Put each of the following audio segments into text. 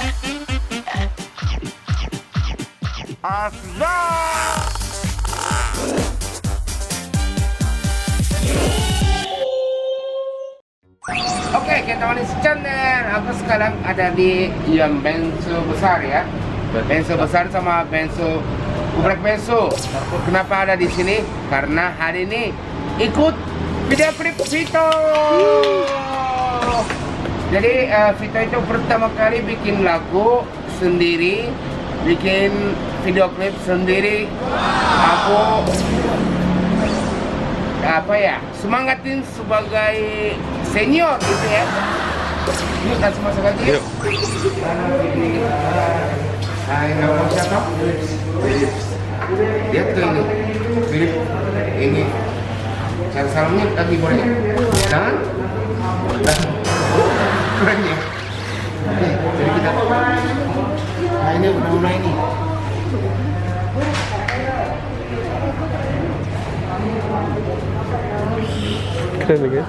Oke, kita manis channel. Aku sekarang ada di yang bensu besar ya. Bensu besar sama bensu geprek bensu. Kenapa ada di sini? Karena hari ini ikut video klip Vito. Jadi Vito itu pertama kali bikin lagu sendiri, bikin video klip sendiri. Aku apa ya, semangatin sebagai senior gitu ya. Yuk langsung masuk aja yuk. Hai, nama siapa? Lihat tuh ini Philip, ini salamnya lagi boleh jangan keren ya. Oke, jadi kita nah ini udah mulai nih. Keren ya.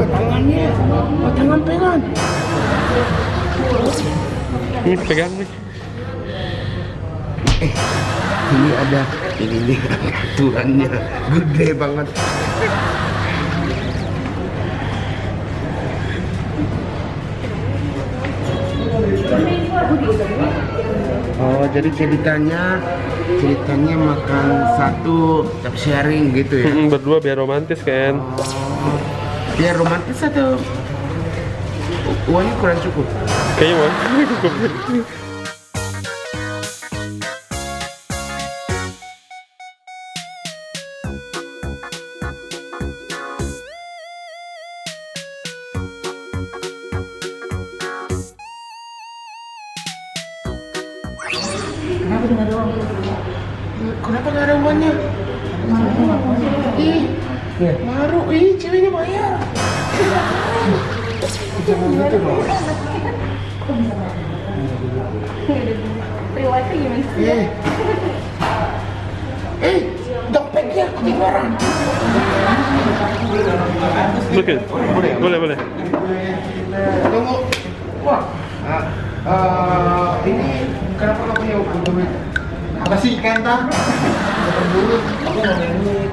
Tangannya, tangan pegang. Ini pegang nih. Ini ada, ini nih aturannya gede banget. Oh, jadi ceritanya makan satu tapi sharing gitu ya? Berdua biar romantis kan? Oh, biar romantis atau uangnya kurang cukup? Kayaknya uangnya cukup. Kenapa nggak ada uangnya? Ih, maru, ceweknya bayar. Jangan gitu dong. Riwayatnya gimana sih? Dompetnya ketinggalan. Oke, boleh. Tunggu. Wah, ini kenapa nggak punya duit? Apa sih Kenta? Dulu aku mau main duit.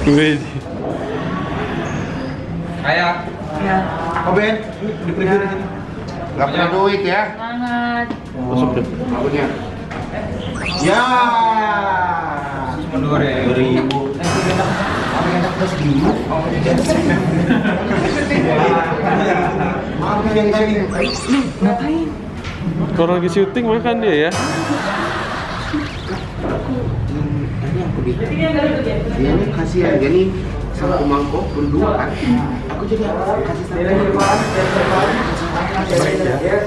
Wih. Kayak. Ya. Oh Ben, di preview di sini. Nggak punya duit ya? Semangat. Masuk deh. Nggak punya. Ya. Cuma 2.000. Apa yang plus 5? Oh, maaf yang tadi. Ngapain? Kalau lagi syuting makan dia ya. Tadi aku bilang. Dia nih kasihan, jadi satu mangkok berdua kan. Aku jadi kasih satu.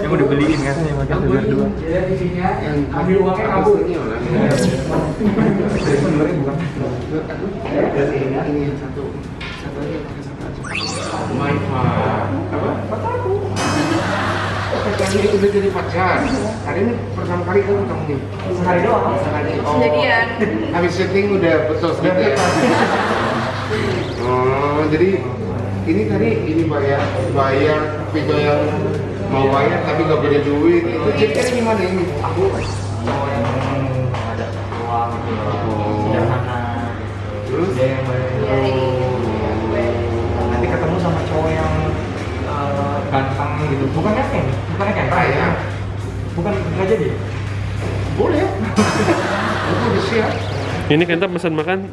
Yang udah beliin kan yang makan berdua. Yang ambil uangnya kabur ini orang. Sebenarnya bukan. Ini yang satu aja pakai satu aja. My God. Apa? Pacarku. Pacarnya udah jadi pacar. Hari ini pertama kali kamu ketemu nih. Sehari doang. Sehari. Oh. Jadian. Habis syuting udah putus gitu ya. Oh, jadi ini tadi ini bayar Vito yang mau bayar tapi nggak punya duit. Itu ceritanya gimana ini? Aku mau yang ada uang sederhana. Terus? Dia yang bayar. Nanti ketemu sama cowok yang ganteng gitu. Bukannya kan? Kaya. Bukan nggak jadi. Boleh. Aku udah siap. Ini Kenta pesan makan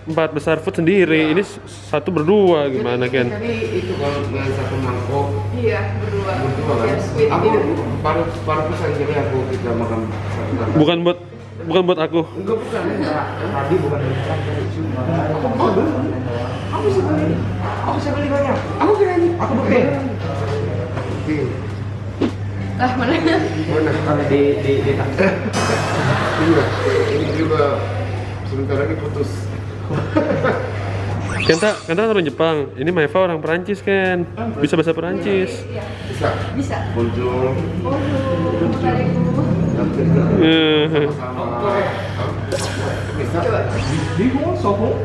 empat besar food sendiri. Ini satu berdua gimana Ken? Tadi itu kalau dengan satu mangkok Iya, berdua. berdua kan. Biar sweet Aku gitu. baru pesan jadi aku kita makan satu. Bukan buat aku. Enggak bukan. Tadi bukan dari cuma. Oh, aku bisa beli. Aku bisa beli banyak. Aku berani. Aku bukti. Oke. Lah mana? Mana? Kalau di Iya. Ini juga sebentar lagi putus. Kenta orang Jepang. Ini Maeva orang Perancis Ken. Bisa bahasa Perancis. Iya. Bisa. Bisa. Bonjour. Bonjour. Sama bisa Bihun, sohong,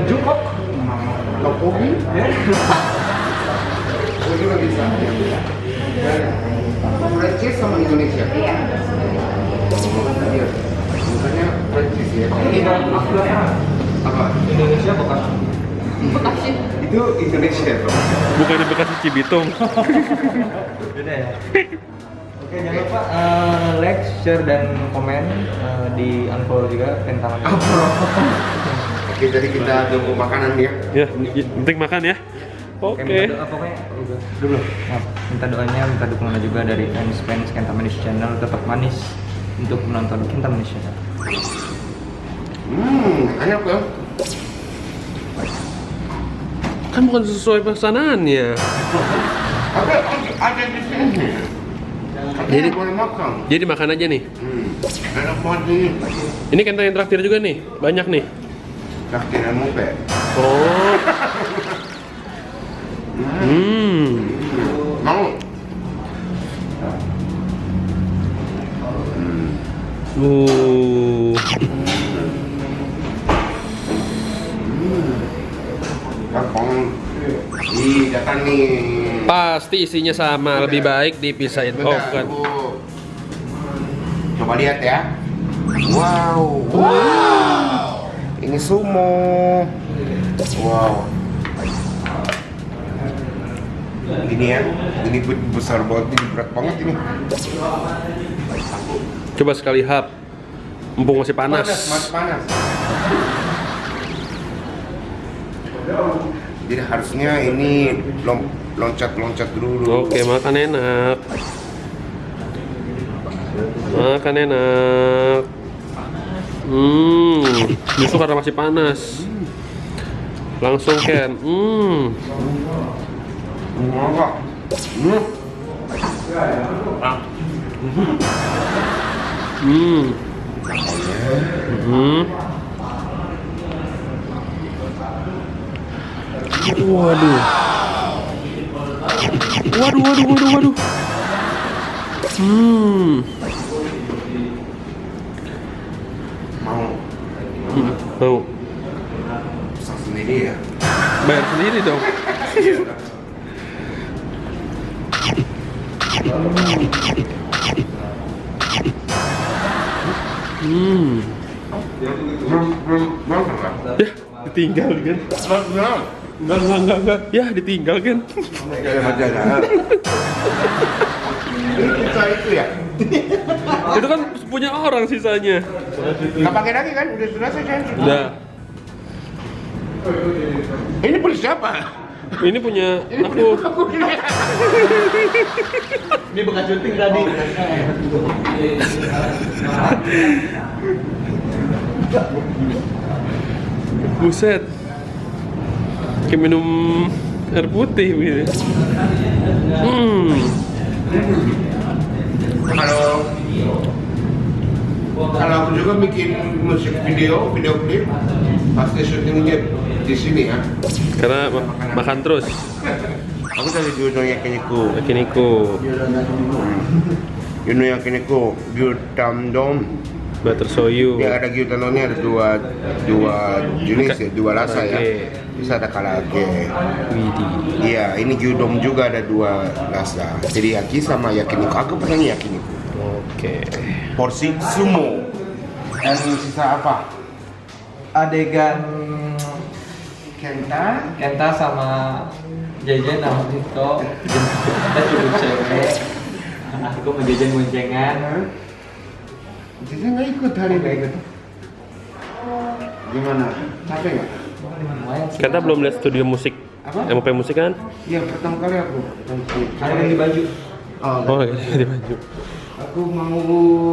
jukok, topogi. ya. Itu juga bisa. Prancis sama Indonesia. Iya. Bukannya Prancis ya? Apa? Indonesia bekas. Bekasi. Itu Indonesia bro. Bukannya Bekasi Cibitung. Beda ya. Oke, jangan lupa like, share dan komen di unfollow juga Pentaman. Oke, jadi kita tunggu makanan ya. Ya, penting makan ya. Oke, Oke. minta doa pokoknya udah dulu. Maaf, minta doanya, minta dukungan juga dari fans Kentamanis Channel tetap manis untuk menonton Kentamanis Channel. Enak ya. Kan bukan sesuai pesanannya. Ada di sini. Jadi boleh makan. Jadi makan aja nih. Enak banget ini. Ini Kenta yang traktir juga nih. Banyak nih. Traktiran mupe. Oh. Mau? Kapong. Ih, datang nih. Pasti isinya sama, lebih baik dipisahin. Oh, Bentar, bukan. Bu. Coba lihat ya. Wow. Wow. Ini sumo. Wow. Ini ya. Ini besar banget, ini berat banget ini. Coba sekali hap. Mumpung masih panas. Masih panas. Jadi harusnya ini loncat-loncat dulu. Oke, makan enak. Makan enak. Justru karena masih panas. Langsung Ken. Enggak. Waduh. Waduh. Mau Mau masak sendiri ya? bayar sendiri dong. Belum masak lah. Ya, ditinggal kan? Enggak. Ya, ditinggal kan? Ini pizza itu ya? Itu kan punya orang sisanya. Nggak pakai lagi kan? Udah selesai kan? Udah. Ini punya siapa? Ini punya aku. Ini bekas syuting tadi. Buset. Kayak minum air putih gitu. Kalau aku juga bikin musik video klip, pasti syutingnya di sini ya. Karena makan terus. Aku dari Juno Yakiniku. Juno Yakiniku, Gyutandom. Butter soyu. Ya ada Gyutandomnya ada dua jenis ya, dua rasa ya. Bisa ada karage. Widih. Iya, ini gyudon juga ada dua rasa. Jadi yaki sama yakiniku. Aku pesannya yakiniku. Oke. Porsi sumo. Dan sisa apa? Adegan Kenta. sama jajan sama Tito. Kita cukup cewek. Aku mau jajan boncengan. Jadi nggak ikut hari ini. Gimana? Capek nggak? Lumayan sih. Kita belum lihat studio musik. Apa? MOP musik kan? Iya, pertama kali aku. Ada yang di baju. Oh, di baju. Aku mau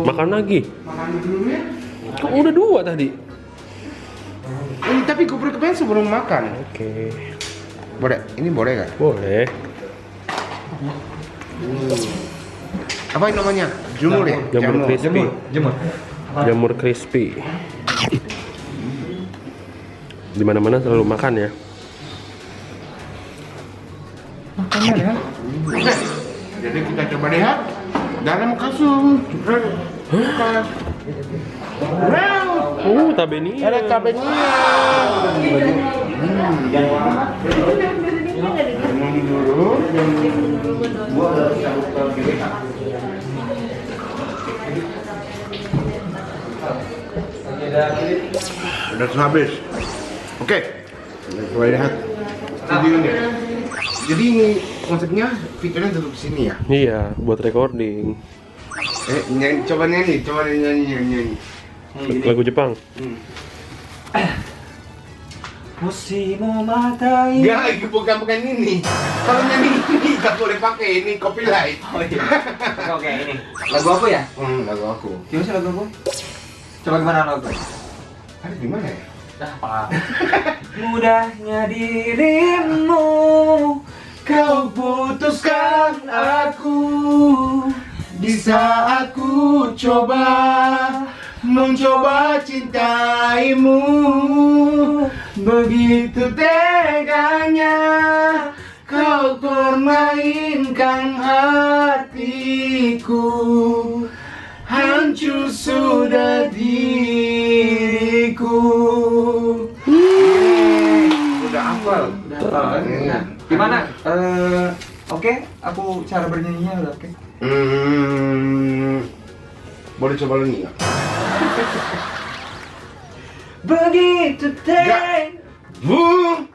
Makan lagi. makan dulu ya. Kok udah 2 tadi? Ini tapi kuper kepen sebelum makan. Oke. Boleh? Ini boleh nggak? Boleh. Apa ini namanya? Jumur ya? Jamur crispy. Jemur. Jamur crispy. Di mana-mana selalu makan ya. Makannya ya. Jadi kita coba lihat dalam kasur. Buka. Wow, tabenia. ada tabenia. Ini dulu. Udah habis. Oke. Kita coba lihat videonya. Jadi ini konsepnya fiturnya tutup sini ya. Iya, buat recording. Nyanyi, coba nyanyi. Lagu Jepang. Musimu matai. Enggak, bukan ini. Kalau nyanyi ini nggak boleh pakai ini copyright. Oh iya. Oke, ini. Lagu aku ya? Lagu aku. Gimana sih lagu aku? Coba gimana lagu? Ada di mana ya? Mudahnya dirimu, kau putuskan aku. Bisa aku mencoba cintaimu. Begitu teganya kau permainkan hatiku. Hancur sudah diriku. Udah hafal. Gimana? Oke, aku cara bernyanyinya udah oke. Boleh coba lu nih nggak? Begitu teg. Bung,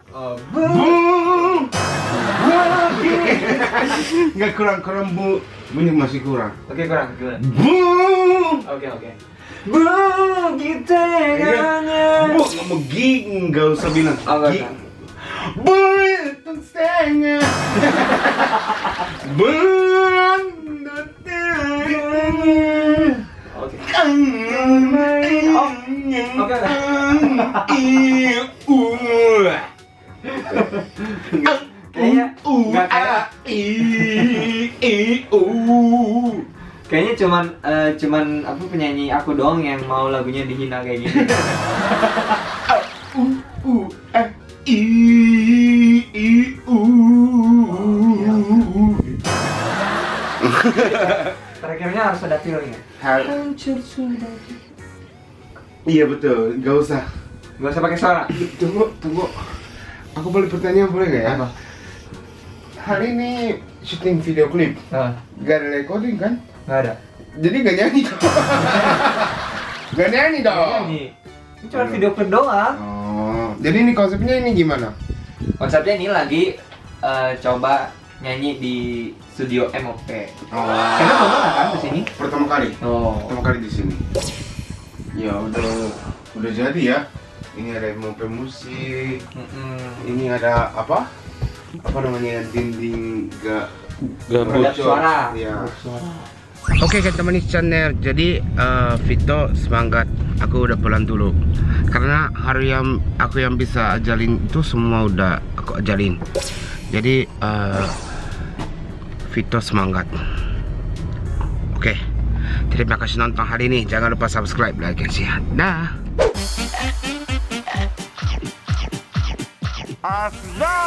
nggak kurang bu, ini masih kurang. Oke, kurang gimana? Bung, Oke. Begitu teganya. bu, nggak mau nggak usah bilang. Oh, nggak Gi. usah. Begitu teganya. Begitu teganya. Oke. Kayaknya cuman apa penyanyi aku doang yang mau lagunya dihina kayak gini. Terakhirnya harus ada feelnya. Hancur sudah. Iya betul, nggak usah. Gak usah pakai suara. Tunggu. Aku boleh pertanyaan boleh nggak ya? Apa? Hari ini syuting video klip, Nah, gak ada recording kan? nggak ada. Jadi gak nyanyi dong. Gak nyanyi dong. Ini cuma video klip doang. Oh, jadi ini konsepnya ini gimana? Konsepnya ini lagi coba nyanyi di studio MOP. Oh, Karena belum pernah kan kesini? pertama kali. Oh. Pertama kali di sini. Ya udah jadi ya. Ini ada MOP musik. Ini ada apa? Apa namanya dinding Gabut. Redap suara. Ya. Oke teman channel, jadi Vito semangat, aku udah pulang dulu karena hari yang aku yang bisa ajalin itu semua udah aku ajalin. Jadi Vito semangat. Oke, terima kasih nonton hari ini, jangan lupa subscribe, like, dan share. Dah. Asda.